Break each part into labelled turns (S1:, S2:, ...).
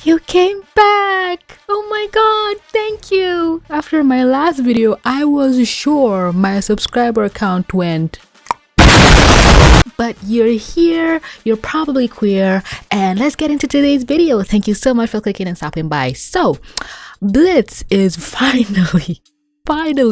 S1: You came back! Oh my god, thank you! After my last video, I was sure my subscriber count went. But you're here, you're probably queer, and let's get into today's video. Thank you so much for clicking and stopping by. So, Blitz is finally,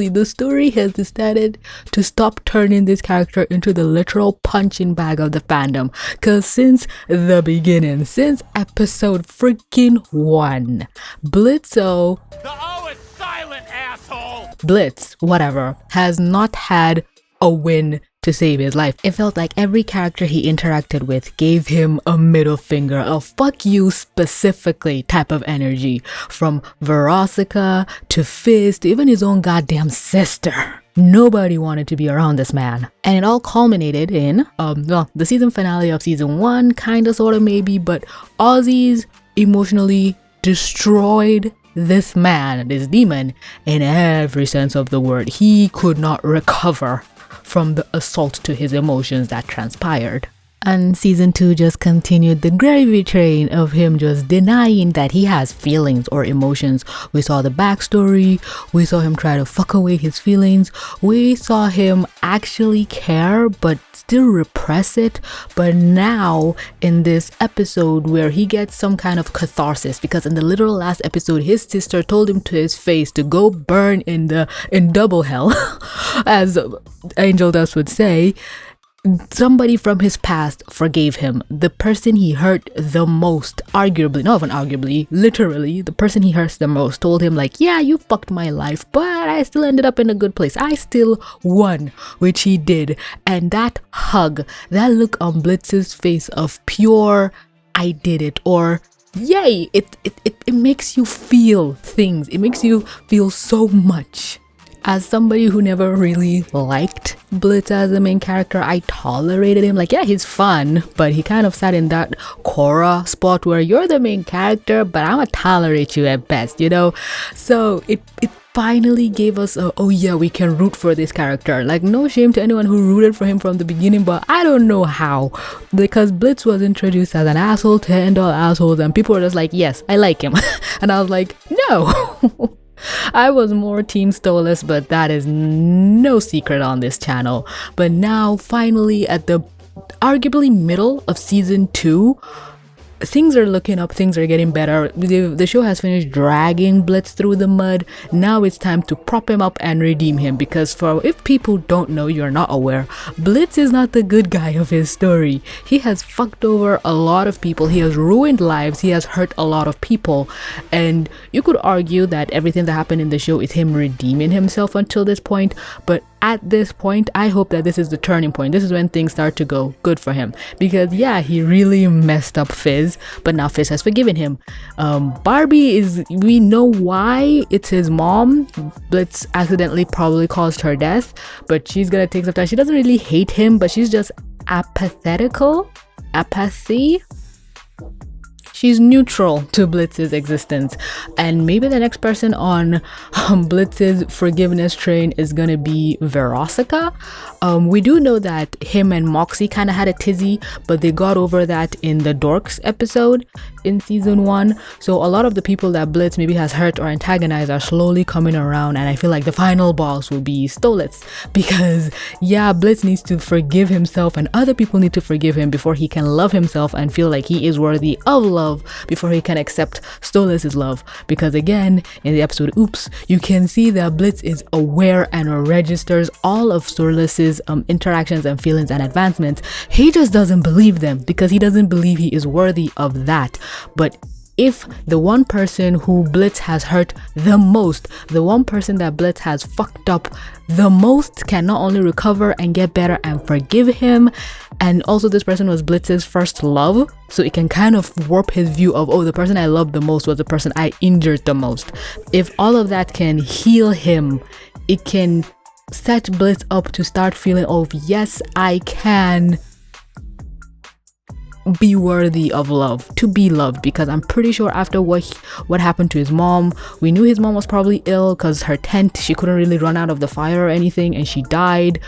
S1: the story has decided to stop turning this character into the literal punching bag of the fandom. Cause since the beginning, since episode freaking 1, Blitzo,
S2: the O is silent, asshole!
S1: Blitz, whatever, has not had a win to save his life. It felt like every character he interacted with gave him a middle finger, a fuck you specifically type of energy. From Verosika to Fizz to even his own goddamn sister. Nobody wanted to be around this man. And it all culminated in, the season finale of season 1, kinda sorta maybe, but Aussies emotionally destroyed this man, this demon, in every sense of the word. He could not recover from the assault to his emotions that transpired. And season 2 just continued the gravy train of him just denying that he has feelings or emotions. We saw the backstory, we saw him try to fuck away his feelings, we saw him actually care but still repress it. But now in this episode where he gets some kind of catharsis, because in the literal last episode his sister told him to his face to go burn in double hell as Angel Dust would say. Somebody from his past forgave him. The person he hurt the most, arguably, not even arguably, literally, the person he hurts the most told him like, yeah, you fucked my life, but I still ended up in a good place. I still won, which he did. And that hug, that look on Blitz's face of pure, I did it, or yay, it makes you feel things. It makes you feel so much. As somebody who never really liked Blitz as the main character, I tolerated him. Like, yeah, he's fun, but he kind of sat in that Korra spot where you're the main character, but I'm gonna tolerate you at best, you know? So it finally gave us a, oh yeah, we can root for this character. Like, no shame to anyone who rooted for him from the beginning, but I don't know how. Because Blitz was introduced as an asshole to end all assholes, and people were just like, yes, I like him. And I was like, no. I was more team Stolas, but that is no secret on this channel. But now, finally, at the arguably middle of season 2, things are looking up, things are getting better. The show has finished dragging Blitz through the mud. Now it's time to prop him up and redeem him, because if people don't know, you're not aware, Blitz is not the good guy of his story. He has fucked over a lot of people, he has ruined lives, he has hurt a lot of people, and you could argue that everything that happened in the show is him redeeming himself until this point, but at this point, I hope that this is the turning point. This is when things start to go good for him. Because yeah, he really messed up Fizz, but now Fizz has forgiven him. Barbie we know why. It's his mom. Blitz accidentally probably caused her death, but she's gonna take some time. She doesn't really hate him, but she's just apathy. She's neutral to Blitz's existence, and maybe the next person on Blitz's forgiveness train is gonna be Verosika. We do know that him and Moxie kind of had a tizzy, but they got over that in the Dorks episode in season 1. So a lot of the people that Blitz maybe has hurt or antagonized are slowly coming around, and I feel like the final boss will be Stolas, because yeah, Blitz needs to forgive himself and other people need to forgive him before he can love himself and feel like he is worthy of love, before he can accept Stolas' love. Because again, in the episode Oops, you can see that Blitz is aware and registers all of Stolas' interactions and feelings and advancements. He just doesn't believe them because he doesn't believe he is worthy of that. But if the one person who Blitz has hurt the most, the one person that Blitz has fucked up the most, can not only recover and get better and forgive him, and also this person was Blitz's first love, so it can kind of warp his view of, oh, the person I loved the most was the person I injured the most. If all of that can heal him, it can set Blitz up to start feeling, oh yes, I can be worthy of love, to be loved. Because I'm pretty sure after what happened to his mom, we knew his mom was probably ill because her tent, she couldn't really run out of the fire or anything, and she died.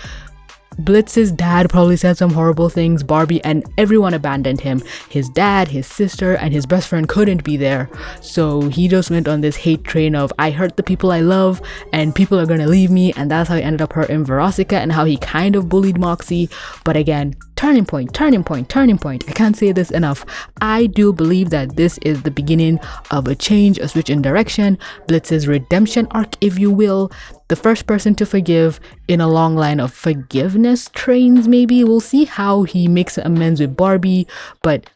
S1: Blitz's dad probably said some horrible things. Barbie and everyone abandoned him. His dad, his sister, and his best friend couldn't be there. So he just went on this hate train of, I hurt the people I love and people are gonna leave me. And that's how he ended up hurting Verosika and how he kind of bullied Moxie. But again, turning point. I can't say this enough. I do believe that this is the beginning of a change, a switch in direction. Blitz's redemption arc, if you will. The first person to forgive in a long line of forgiveness trains, maybe. We'll see how he makes amends with Barbie, but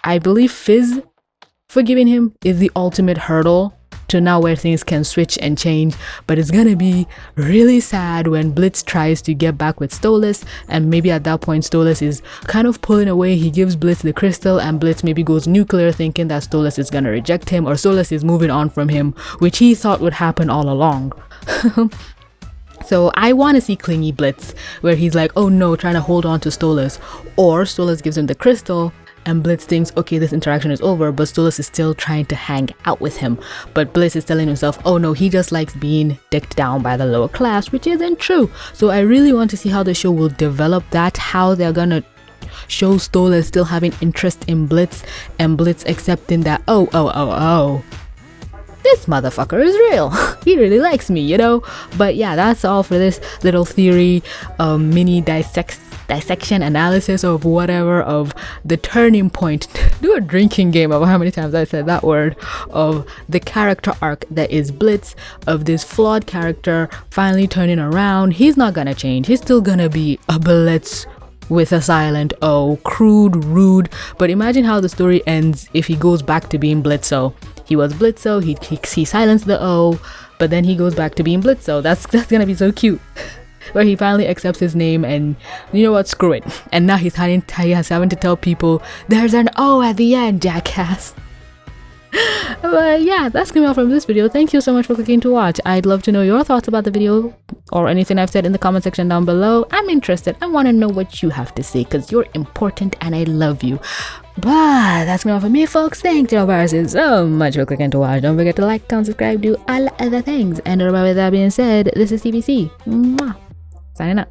S1: I believe Fizz forgiving him is the ultimate hurdle to now where things can switch and change. But it's gonna be really sad when Blitz tries to get back with Stolas, and maybe at that point Stolas is kind of pulling away. He gives Blitz the crystal and Blitz maybe goes nuclear thinking that Stolas is gonna reject him, or Stolas is moving on from him, which he thought would happen all along. So I want to see clingy Blitz where he's like, oh no, trying to hold on to Stolas, or Stolas gives him the crystal and Blitz thinks, okay, this interaction is over, but Stolas is still trying to hang out with him. But Blitz is telling himself, oh no, he just likes being dicked down by the lower class, which isn't true. So I really want to see how the show will develop that, how they're gonna show Stolas still having interest in Blitz and Blitz accepting that, oh, this motherfucker is real. He really likes me, you know? But yeah, that's all for this little theory, mini dissection analysis of whatever, of the turning point. Do a drinking game of how many times I said that word, of the character arc that is Blitz, of this flawed character finally turning around. He's not gonna change. He's still gonna be a Blitz with a silent O, crude, rude. But imagine how the story ends if he goes back to being Blitzo. He was Blitzo, he silenced the O, but then he goes back to being Blitzo. That's gonna be so cute. Where he finally accepts his name and, you know what, screw it. And now he's having to tell people, there's an O at the end, jackass. But yeah, that's gonna be all from this video. Thank you so much for clicking to watch. I'd love to know your thoughts about the video or anything I've said in the comment section down below. I'm interested. I want to know what you have to say because you're important and I love you. But that's gonna be all from me, folks. Thanks you so much for clicking to watch. Don't forget to like, comment, subscribe, do all other things. And with that being said, this is TBC. Mwah. Signing up.